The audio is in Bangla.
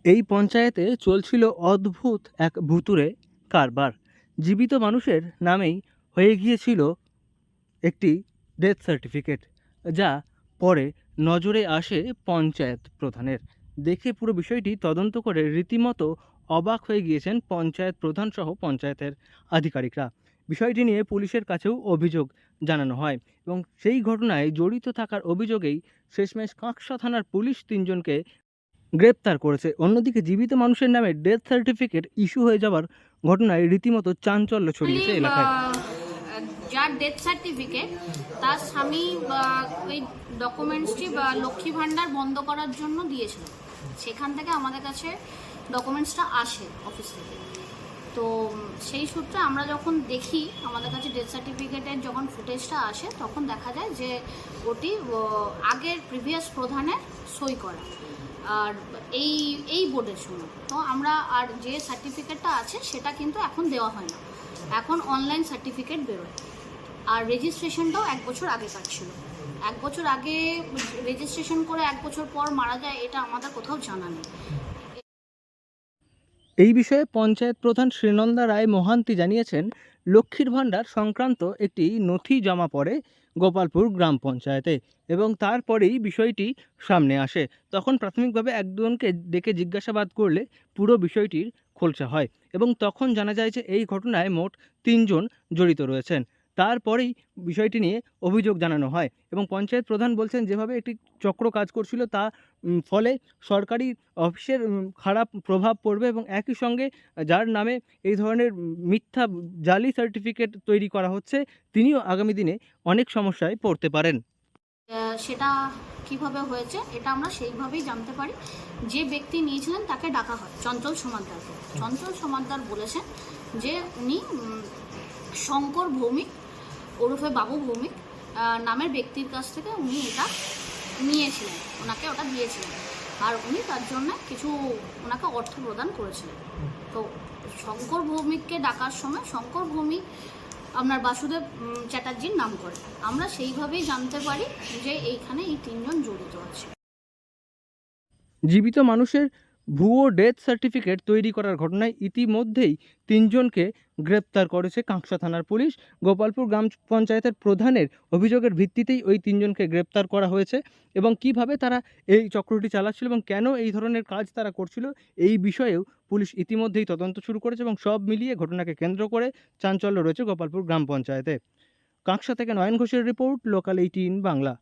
এই পঞ্চায়েতে চলছিল অদ্ভুত এক ভুতুড়ে কারবার। জীবিত মানুষের নামেই হয়ে গিয়েছিল একটি ডেথ সার্টিফিকেট, যা পরে নজরে আসে পঞ্চায়েত প্রধানের। দেখে পুরো বিষয়টি তদন্ত করে রীতিমতো অবাক হয়ে গিয়েছেন পঞ্চায়েত প্রধান সহ পঞ্চায়েতের আধিকারিকরা। বিষয়টি নিয়ে পুলিশের কাছেও অভিযোগ জানানো হয় এবং সেই ঘটনায় জড়িত থাকার অভিযোগেই শেষমেশ কাঁকসা থানার পুলিশ ৩জনকে গ্রেপ্তার করেছে। অন্যদিকে জীবিত মানুষের নামে ডেথ সার্টিফিকেট ইস্যু হয়ে যাওয়ার ঘটনায় রীতিমতো চাঞ্চল্য ছড়িয়েছে এলাকায়। যার ডেথ সার্টিফিকেট, তার স্বামী ওই ডকুমেন্টসটি লক্ষ্মী ভাণ্ডার বন্ধ করার জন্য দিয়েছিল। সেখান থেকে আমাদের কাছে ডকুমেন্টসটা আসে অফিস থেকে। তো সেই সূত্রে আমরা যখন দেখি, আমাদের কাছে ডেথ সার্টিফিকেটের যখন ফুটেজটা আসে, তখন দেখা যায় যে ওটি আগের প্রিভিয়াস প্রধানের সই করা, আর এই বোর্ডের সময়। তো আমরা আর যে সার্টিফিকেটটা আছে সেটা কিন্তু এখন দেওয়া হয় না, এখন অনলাইন সার্টিফিকেট বেরোয়। আর রেজিস্ট্রেশনটাও 1 বছর আগেকার ছিল। 1 বছর আগে রেজিস্ট্রেশন করে 1 বছর পর মারা যায়, এটা আমাদের কোথাও জানা নেই। এই বিষয়ে পঞ্চায়েত প্রধান শ্রীনন্দা রায় মোহান্তি জানিয়েছেন, লক্ষ্মীর ভাণ্ডার সংক্রান্ত একটি নথি জমা পড়ে গোপালপুর গ্রাম পঞ্চায়েতে এবং তারপরেই বিষয়টি সামনে আসে। তখন প্রাথমিকভাবে একজনকে ডেকে জিজ্ঞাসাবাদ করলে পুরো বিষয়টির খোলসা হয় এবং তখন জানা যায় যে এই ঘটনায় মোট ৩জন জড়িত রয়েছেন। তারপরেই বিষয়টি নিয়ে অভিযোগ জানানো হয় এবং পঞ্চায়েত প্রধান বলছেন, যেভাবে একটি চক্র কাজ করছিল তা ফলে সরকারি অফিসের খারাপ প্রভাব পড়বে এবং একই সঙ্গে যার নামে এই ধরনের মিথ্যা জালি সার্টিফিকেট তৈরি করা হচ্ছে, তিনিও আগামী দিনে অনেক সমস্যায় পড়তে পারেন। সেটা কিভাবে হয়েছে এটা আমরা সেইভাবেই জানতে পারি। যে ব্যক্তি নিয়েছিলেন তাকে ডাকা হয় চঞ্চল সমাদ্দারকে। চঞ্চল সমাদ্দার বলেছেন যে উনি শঙ্কর ভৌমিক ওরফে বাবু ভৌমিক নামের ব্যক্তির কাছ থেকে উনি এটা নিয়েছিলেন, ওনাকে ওটা দিয়েছিলেন, আর উনি তার জন্য কিছু ওনাকে অর্থ প্রদান করেছিলেন। তো শঙ্কর ভৌমিককে ডাকার সময় শঙ্কর ভৌমিক আপনার বাসুদেব চ্যাটার্জির নাম করে। আমরা সেইভাবেই জানতে পারি যে এইখানে এই 3জন জড়িত আছে। জীবিত মানুষের ভুয়ো ডেথ সার্টিফিকেট তৈরি করার ঘটনায় ইতিমধ্যেই ৩জনকে গ্রেপ্তার করেছে কাঁকসা থানার পুলিশ। গোপালপুর গ্রাম পঞ্চায়েতের প্রধানের অভিযোগের ভিত্তিতেই ওই ৩জনকে গ্রেপ্তার করা হয়েছে এবং কিভাবে তারা এই চক্রটি চালাচ্ছিল এবং কেন এই ধরনের কাজ তারা করছিল, এই বিষয়েও পুলিশ ইতিমধ্যেই তদন্ত শুরু করেছে এবং সব মিলিয়ে ঘটনাকে কেন্দ্র করে চাঞ্চল্য রয়েছে গোপালপুর গ্রাম পঞ্চায়েতে। কাঁকসা থেকে নয়ন ঘোষের রিপোর্ট, লোকাল 18 বাংলা।